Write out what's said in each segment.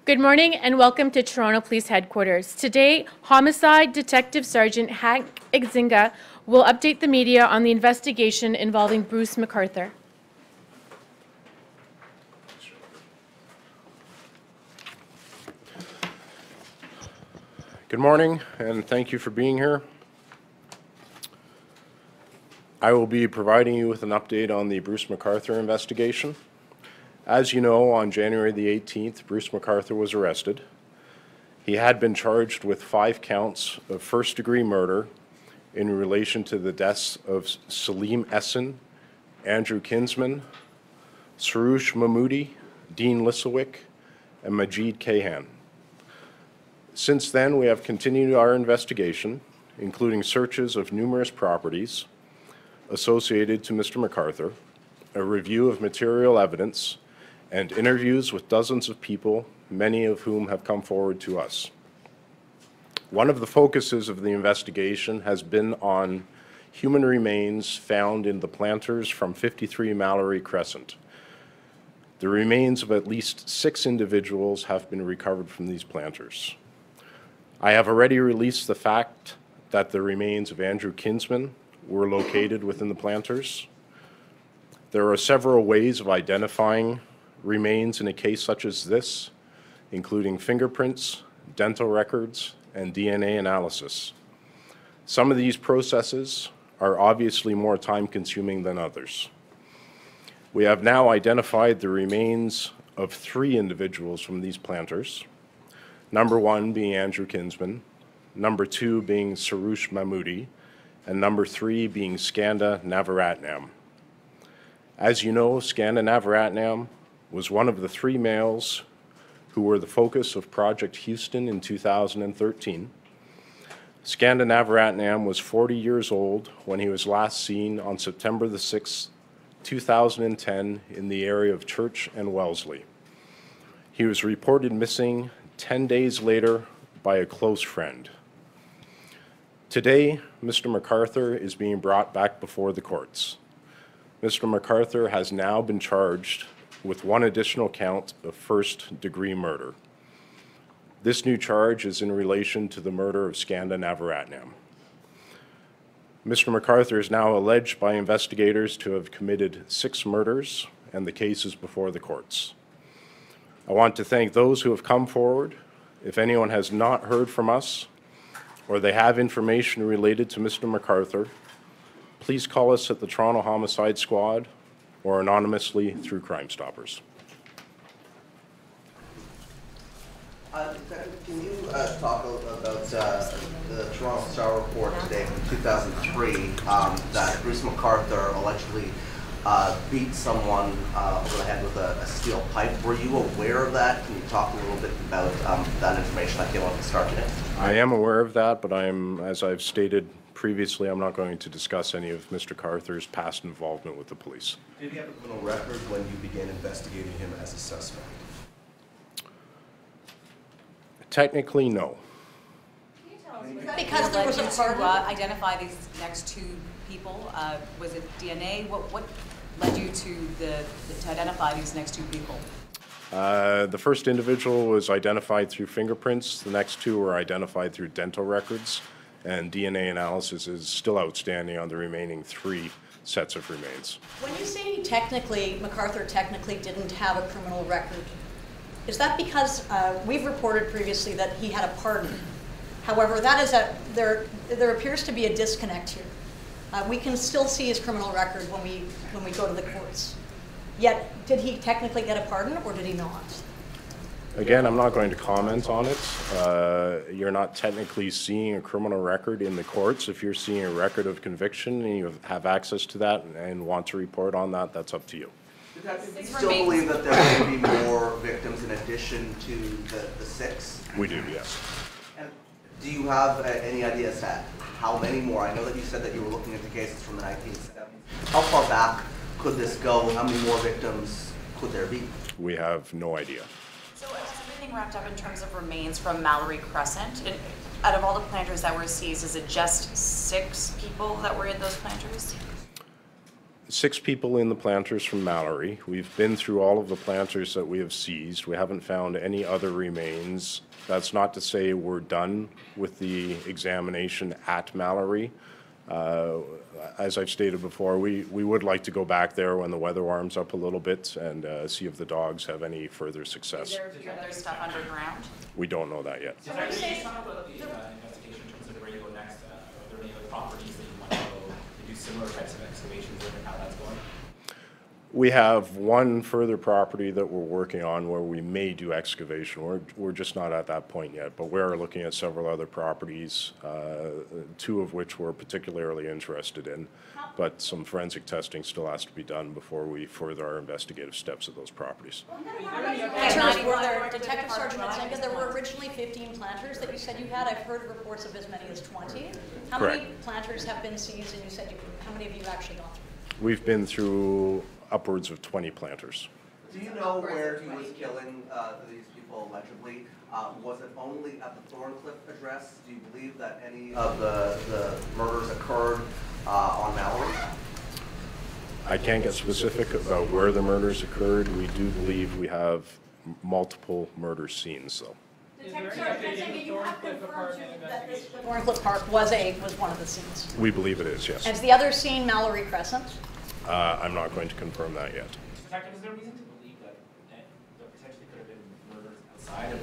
Good morning and welcome to Toronto Police Headquarters. Today, Homicide Detective Sergeant Hank Exinga will update the media on the investigation involving Bruce McArthur. Good morning and thank you for being here. I will be providing you with an update on the Bruce McArthur investigation. As you know, on January the 18th, Bruce McArthur was arrested. He had been charged with 5 counts of first-degree murder in relation to the deaths of Salim Essen, Andrew Kinsman, Saroush Mahmoudi, Dean Lissawick, and Majid Kahan. Since then, we have continued our investigation, including searches of numerous properties associated to Mr. McArthur, a review of material evidence, and interviews with dozens of people, many of whom have come forward to us. One of the focuses of the investigation has been on human remains found in the planters from 53 Mallory Crescent. The remains of at least 6 individuals have been recovered from these planters. I have already released the fact that the remains of Andrew Kinsman were located within the planters. There are several ways of identifying remains in a case such as this, including fingerprints, dental records, and DNA analysis. Some of these processes are obviously more time-consuming than others. We have now identified the remains of 3 individuals from these planters, number 1 being Andrew Kinsman, number 2 being Saroush Mahmoudi, and number 3 being Skanda Navaratnam. As you know, Skanda Navaratnam was one of the 3 males who were the focus of Project Houston in 2013. Skanda Navaratnam was 40 years old when he was last seen on September the 6th, 2010 in the area of Church and Wellesley. He was reported missing 10 days later by a close friend. Today, Mr. McArthur is being brought back before the courts. Mr. McArthur has now been charged with 1 additional count of first-degree murder. This new charge is in relation to the murder of Skanda Navaratnam. Mr. McArthur is now alleged by investigators to have committed 6 murders, and the case is before the courts. I want to thank those who have come forward. If anyone has not heard from us or they have information related to Mr. McArthur, please call us at the Toronto Homicide Squad or anonymously through Crime Stoppers. Can you talk about the Toronto Star report today from 2003 that Bruce McArthur allegedly beat someone over the head with a steel pipe? Were you aware of that? Can you talk a little bit about that information that came out at the start today? I am aware of that, but as I've stated previously, I'm not going to discuss any of Mr. McArthur's past involvement with the police. Did he have a criminal record when you began investigating him as a suspect? Technically, no. Because there was a part to identify these next 2 people. Was it DNA? What led you to identify these next 2 people? The first individual was identified through fingerprints. The next 2 were identified through dental records, and DNA analysis is still outstanding on the remaining 3 sets of remains. When you say technically, McArthur technically didn't have a criminal record, is that because we've reported previously that he had a pardon? However, that is there appears to be a disconnect here. We can still see his criminal record when we go to the courts. Yet, did he technically get a pardon or did he not? Again, I'm not going to comment on it. You're not technically seeing a criminal record in the courts. If you're seeing a record of conviction and you have access to that and want to report on that, that's up to you. Do you still believe that there may be more victims in addition to the 6? We do, yes. And do you have any idea as to how many more? I know that you said that you were looking into cases from the 1970s. How far back could this go? How many more victims could there be? We have no idea. So is everything wrapped up in terms of remains from Mallory Crescent? And out of all the planters that were seized, is it just 6 people that were in those planters? 6 people in the planters from Mallory. We've been through all of the planters that we have seized. We haven't found any other remains. That's not to say we're done with the examination at Mallory. As I've stated before, we would like to go back there when the weather warms up a little bit and see if the dogs have any further success. Is there other stuff underground? We don't know that yet. Can you talk about the investigation in terms of where you go next? Are there any other properties that you want to go to do similar types of excavations and how that's going? We have one further property that we're working on where we may do excavation. We're just not at that point yet, but we're looking at several other properties, 2 of which we're particularly interested in. But some forensic testing still has to be done before we further our investigative steps at those properties. Detective Sergeant Matsenga, there were originally 15 planters that you said you had. I've heard reports of as many as 20. How Correct. many planters have been seized, and you said how many have you actually gone through? We've been through upwards of 20 planters. Do you know where he was killing these people allegedly? Was it only at the Thorncliffe address? Do you believe that any of the murders occurred on Mallory? I can't get specific about where the murders occurred. We do believe we have multiple murder scenes, though. Thorncliffe Park was one of the scenes. We believe it is, yes. Is the other scene Mallory Crescent? I'm not going to confirm that yet. Detective, is there a reason to believe that there potentially could have been murders outside of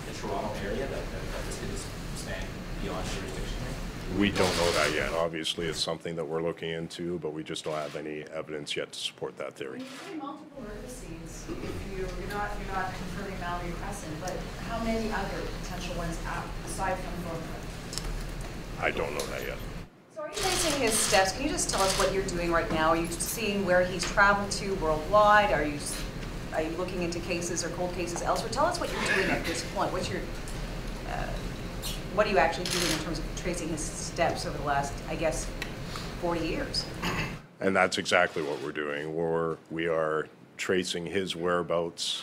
the Toronto area, that this could span beyond jurisdiction? We don't know that yet. Obviously, it's something that we're looking into, but we just don't have any evidence yet to support that theory. When you say multiple murder scenes, if you're not confirming Mallory Crescent, but how many other potential ones aside from Thorncliffe? I don't know that yet. So are you tracing his steps? Can you just tell us what you're doing right now? Are you seeing where he's traveled to worldwide? Are you looking into cases or cold cases elsewhere? Tell us what you're doing at this point. What are you actually doing in terms of tracing his steps over the last, I guess, 40 years? And that's exactly what we're doing. We are tracing his whereabouts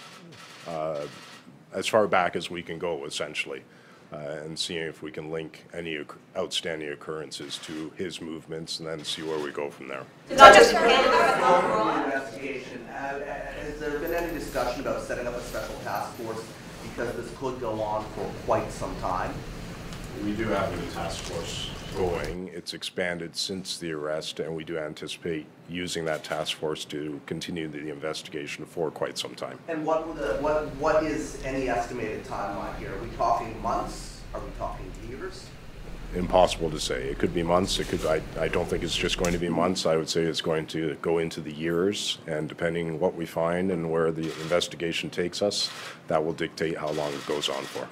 as far back as we can go, essentially, and seeing if we can link any outstanding occurrences to his movements, and then see where we go from there. Not just investigation. Has there been any discussion about setting up a special task force because this could go on for quite some time? We do have a task force going. It's expanded since the arrest, and we do anticipate using that task force to continue the investigation for quite some time. And what is any estimated timeline here? Are we talking months? Are we talking years? Impossible to say. It could be months. It could. I don't think it's just going to be months. I would say it's going to go into the years, and depending what we find and where the investigation takes us, that will dictate how long it goes on for.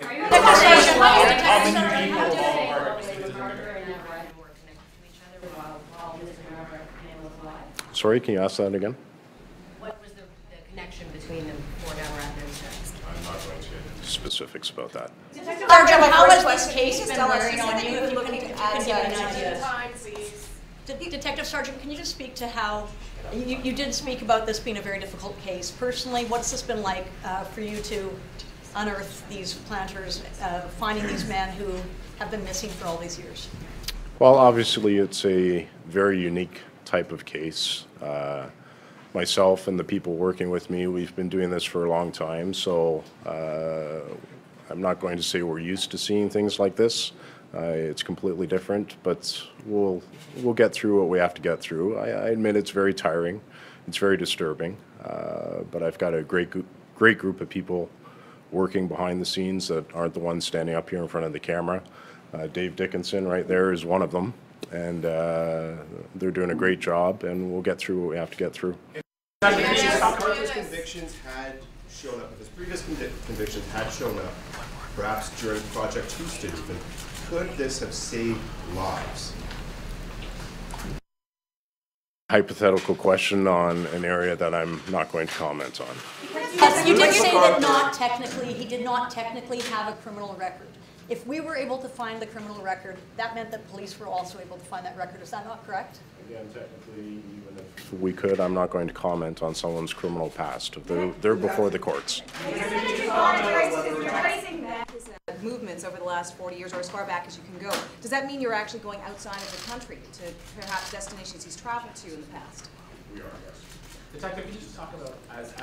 Sorry, can you ask that again? What was the connection between them before Deborah Ratner's arrest? I'm not going to get into specifics about that. Sergeant, how has this case been wearing on you? If you can give me an idea. Detective Sergeant, can you just speak to how, you did speak about this being a very difficult case. Personally, what's this been like for you to unearth these planters, finding these men who have been missing for all these years? Well, obviously, it's a very unique type of case. Myself and the people working with me, we've been doing this for a long time, so I'm not going to say we're used to seeing things like this. It's completely different, but we'll get through what we have to get through. I admit it's very tiring, it's very disturbing, but I've got a great group of people working behind the scenes that aren't the ones standing up here in front of the camera. Dave Dickinson right there is one of them, and they're doing a great job, and we'll get through what we have to get through. If McArthur's convictions had shown up, if his previous convictions had shown up, perhaps during Project Tuesday even, could this have saved lives? Hypothetical question on an area that I'm not going to comment on. You did say that he did not technically have a criminal record. If we were able to find the criminal record, that meant that police were also able to find that record. Is that not correct? Again, technically, even if we could, I'm not going to comment on someone's criminal past. They're before the courts. Movements over the last 40 years, or as far back as you can go. Does that mean you're actually going outside of the country to perhaps destinations he's traveled to in the past? We are, yes. Detective, can you just talk about, as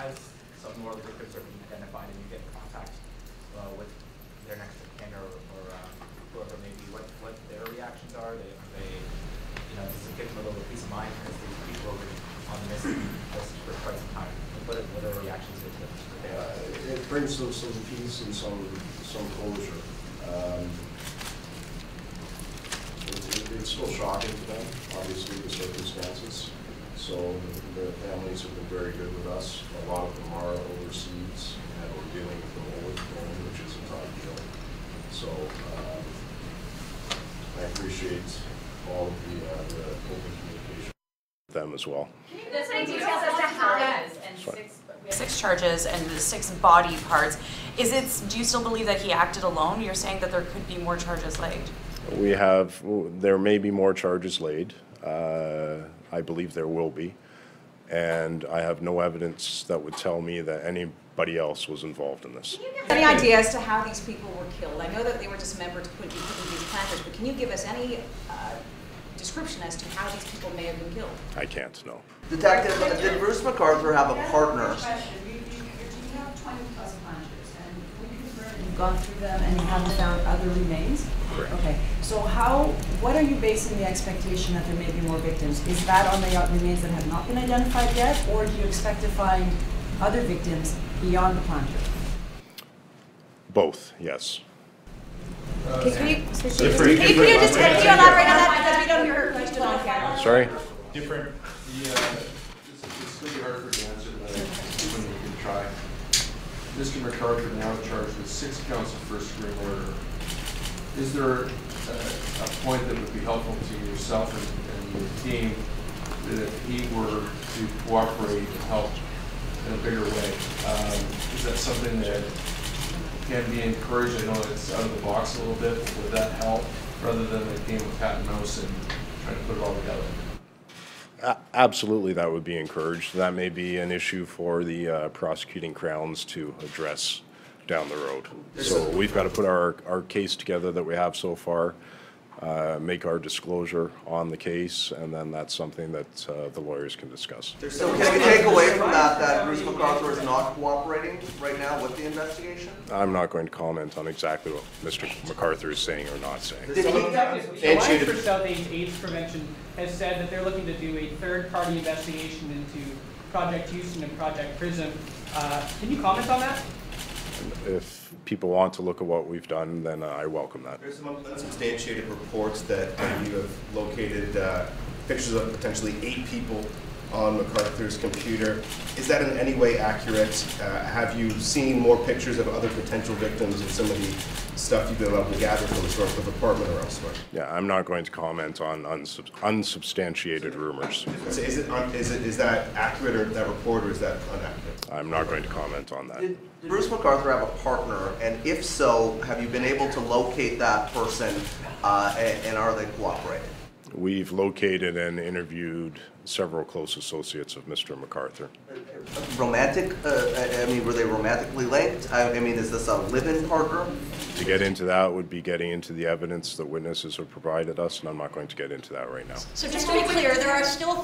some more of the victims are being identified and you get in contact with their next of kin or whoever it may be, what their reactions are? Are they, you know, does it give them a little peace of mind because these people have been on the missing list for quite some time? What are their reactions to it? It brings them some peace and some closure. It's still shocking to them, obviously, the circumstances. So the families have been very good with us. A lot of them are overseas, and we're dealing with them over the phone, which is a tough deal. So I appreciate all of the open communication with them as well. That's any details as to how and six charges and the 6 body parts. Do you still believe that he acted alone? You're saying that there could be more charges laid. There may be more charges laid. I believe there will be. And I have no evidence that would tell me that anybody else was involved in this. Can you give any idea as to how these people were killed? I know that they were dismembered to put in these planters, but can you give us any description as to how these people may have been killed? I can't, no. Detective, did Bruce McArthur have a partner? You have 20+ planters, and we confirmed you've gone through them and you haven't found other remains? Correct. Okay, so what are you basing the expectation that there may be more victims? Is that on the remains that have not been identified yet, or do you expect to find other victims beyond the planter? Both, yes. Can you just elaborate on that because we don't hear her question on camera? Sorry? Different. It's really hard for me to answer, but when you can try. Mr. McArthur now charged with 6 counts of first-degree murder. Is there a point that would be helpful to yourself and your team that if he were to cooperate and help in a bigger way, is that something that can be encouraged? I know it's out of the box a little bit, but would that help rather than a game of cat and mouse and trying to put it all together? Absolutely, that would be encouraged. That may be an issue for the prosecuting crowns to address down the road. So we've got to put our case together that we have so far, make our disclosure on the case, and then that's something that the lawyers can discuss. So can you take away from that Bruce McArthur is not cooperating right now with the investigation? I'm not going to comment on exactly what Mr. McArthur is saying or not saying. Did he? The Alliance for South Asian AIDS Prevention has said that they're looking to do a third-party investigation into Project Houston and Project Prism. Can you comment on that? If people want to look at what we've done, then I welcome that. There's some unsubstantiated reports that you have located pictures of potentially 8 people on McArthur's computer. Is that in any way accurate? Have you seen more pictures of other potential victims and some of the stuff you've been able to gather from the Northcliffe apartment or elsewhere? Yeah, I'm not going to comment on unsubstantiated rumors. So is that accurate, or that report, or is that inaccurate? I'm not going to comment on that. Did Bruce McArthur have a partner, and if so, have you been able to locate that person, and are they cooperating? We've located and interviewed several close associates of Mr. McArthur. Romantic? I mean, were they romantically linked? I mean, is this a live-in partner? To get into that would be getting into the evidence that witnesses have provided us, and I'm not going to get into that right now. So just to be clear, there are still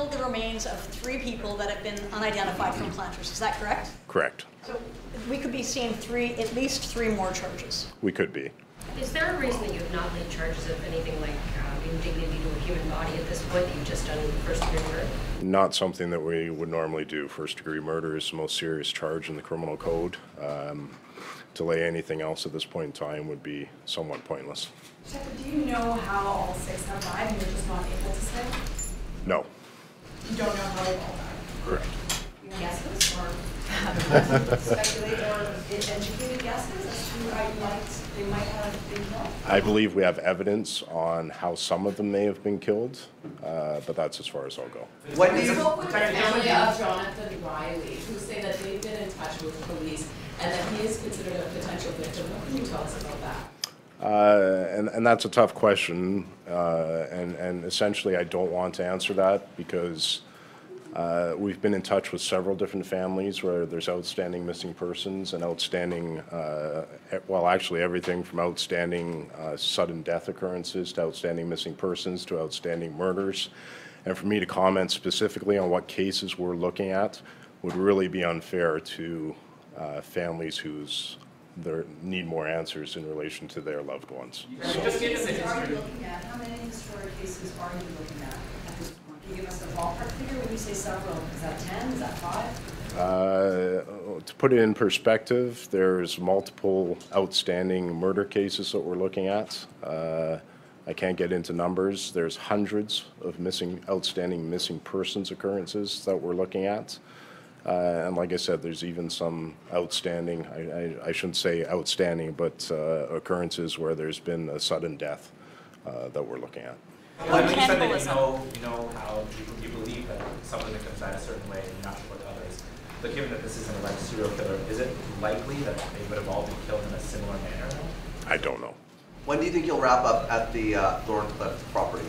the remains of 3 people that have been unidentified from planters. Is that correct? Correct. So we could be seeing at least 3 more charges. We could be. Is there a reason that you have not laid charges of anything like indignity to a human body at this point, that you've just done first-degree murder? Not something that we would normally do. First-degree murder is the most serious charge in the criminal code. To lay anything else at this point in time would be somewhat pointless. Do you know how all 6 have died and you're just not able to say? No. You don't know how they all died? Correct. Guesses or speculate or educated guesses as to how they might have been killed? I believe we have evidence on how some of them may have been killed, but that's as far as I'll go. When do you spoke with the family of Jonathan Riley, who say that they've been in touch with police and that he is considered a potential victim. What can you tell us about that? And that's a tough question, and essentially I don't want to answer that because we've been in touch with several different families where there's outstanding missing persons and outstanding, well, actually everything from outstanding sudden death occurrences to outstanding missing persons to outstanding murders. And for me to comment specifically on what cases we're looking at would really be unfair to families whose need more answers in relation to their loved ones. How many cases are you looking at? How many historic cases are you looking at this point? Can you give us a ballpark figure when you say several? Is that 10? Is that 5? To put it in perspective, there's multiple outstanding murder cases that we're looking at. I can't get into numbers. There's hundreds of outstanding missing persons occurrences that we're looking at. And like I said, there's even some outstanding, I shouldn't say outstanding, but occurrences where there's been a sudden death that we're looking at. Well, you said that you know how you believe that some of the victims died a certain way and you're not sure about others. But given that this is an alleged serial killer, is it likely that they would have all been killed in a similar manner? I don't know. When do you think you'll wrap up at the Thorncliffe property?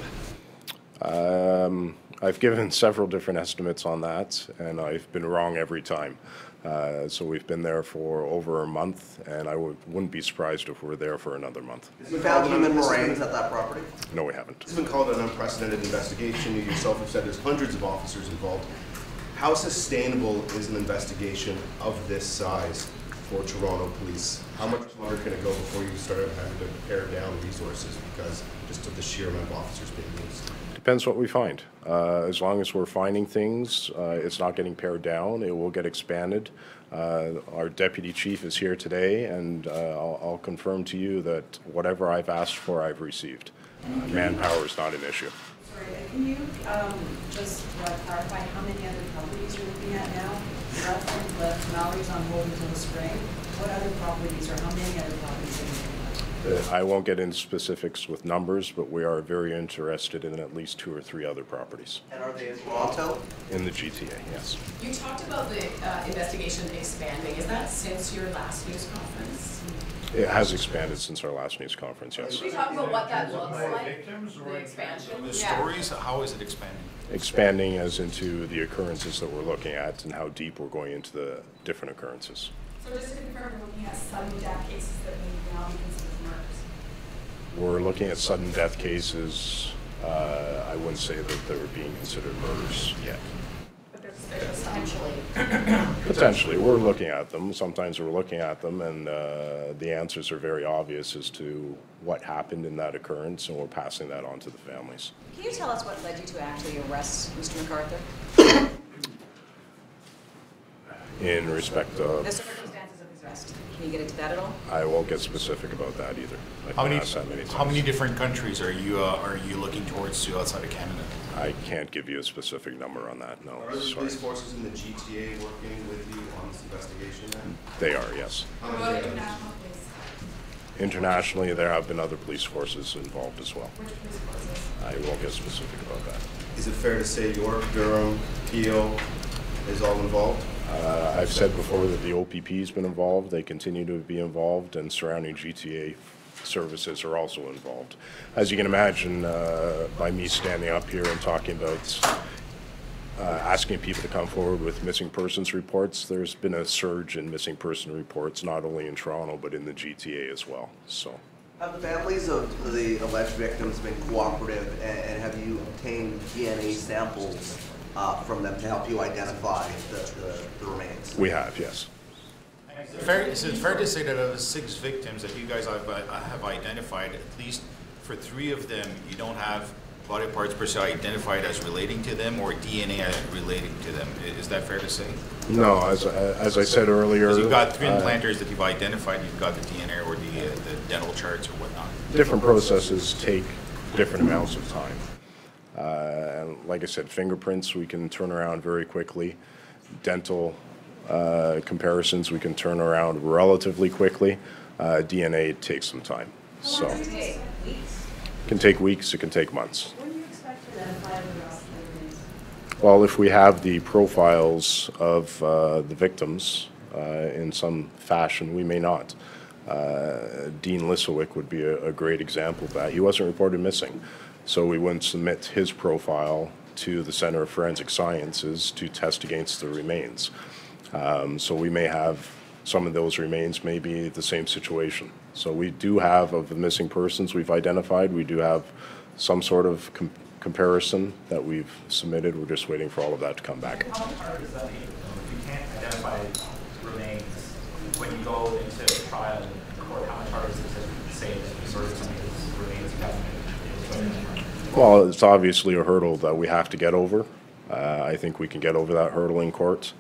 I've given several different estimates on that, and I've been wrong every time. So we've been there for over a month, and I wouldn't be surprised if we're there for another month. You found human remains at that property? No, we haven't. This has been called an unprecedented investigation. You yourself have said there's hundreds of officers involved. How sustainable is an investigation of this size for Toronto Police? How much longer can it go before you start having to pare down resources because just of the sheer amount of officers being used? Depends what we find. As long as we're finding things, it's not getting pared down, it will get expanded. Our deputy chief is here today, and I'll confirm to you that whatever I've asked for, I've received. Manpower is not an issue. Sorry, can you just clarify how many other properties you're looking at now? Thorncliffe, Mallory's on hold until the spring. What other properties, or how many other properties are you looking at? I won't get into specifics with numbers, but we are very interested in at least 2 or 3 other properties. And are they in Toronto? In the GTA, yes. You talked about the investigation expanding. Is that since your last news conference? It has expanded since our last news conference, yes. Can we talk about what that looks like, the expansion? The stories, how is it expanding? Expanding as into the occurrences that we're looking at and how deep we're going into the different occurrences. So just to confirm, we're looking at sudden death cases that may now be considered murders? We're looking at sudden death cases. I wouldn't say that they're being considered murders yet. But there's potentially. Potentially, we're looking at them. Sometimes we're looking at them, and the answers are very obvious as to what happened in that occurrence, and we're passing that on to the families. Can you tell us what led you to actually arrest Mr. McArthur? In respect of... The circumstances of his arrest. Can you get into that at all? I won't get specific about that either. How many different countries are you looking towards to outside of Canada? I can't give you a specific number on that, no. Are the police forces in the GTA working with you on this investigation then? They are, yes. What about international police? Internationally, there have been other police forces involved as well. Which police forces? I won't get specific about that. Is it fair to say York, Durham, Peel is all involved? I've said before that the OPP has been involved. They continue to be involved, and surrounding GTA services are also involved. As you can imagine, by me standing up here and talking about asking people to come forward with missing persons reports, there's been a surge in missing person reports, not only in Toronto, but in the GTA as well. So. Have the families of the alleged victims been cooperative, and have you obtained DNA samples from them to help you identify the remains? We have, yes. Is it fair to say that of the 6 victims that you guys have identified, at least for 3 of them, you don't have body parts per se identified as relating to them or DNA as relating to them? Is that fair to say? No, as I said earlier... You've got 3 implanters that you've identified, you've got the DNA or the dental charts or whatnot. Different processes take different amounts of time. And like I said, fingerprints we can turn around very quickly. Dental comparisons we can turn around relatively quickly. DNA takes some time. So it can take weeks, it can take months. When do you expect to identify the rest of the remains? Well, if we have the profiles of the victims in some fashion, we may not. Dean Lissowick would be a great example of that. He wasn't reported missing, so we wouldn't submit his profile to the Center of Forensic Sciences to test against the remains. So we may have some of those remains may be the same situation. So we do have, of the missing persons we've identified, we do have some sort of comparison that we've submitted. We're just waiting for all of that to come back. How hard is that, if you can't identify remains, when you go into trial in court, how much harder is it to say that sort of some of his remains you haven't? Well, it's obviously a hurdle that we have to get over. I think we can get over that hurdle in court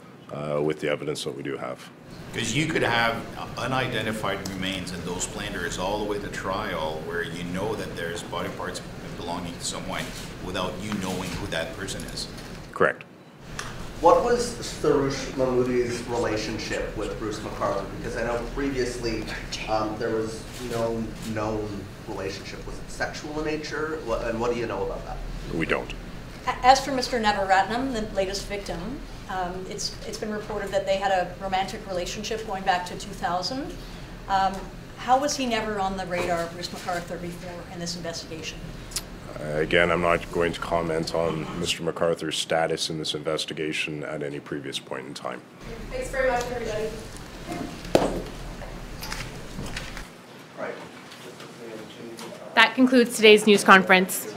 with the evidence that we do have. Because you could have unidentified remains in those splendors all the way to trial where you know that there's body parts belonging to someone without you knowing who that person is. Correct. What was Sarouche Mahmoudi's relationship with Bruce McArthur? Because I know previously there was no known relationship. Was it sexual in nature? And what do you know about that? We don't. As for Mr. Navaratnam, the latest victim, it's been reported that they had a romantic relationship going back to 2000. How was he never on the radar of Bruce McArthur before in this investigation? Again, I'm not going to comment on Mr. McArthur's status in this investigation at any previous point in time. Thanks very much, everybody. That concludes today's news conference.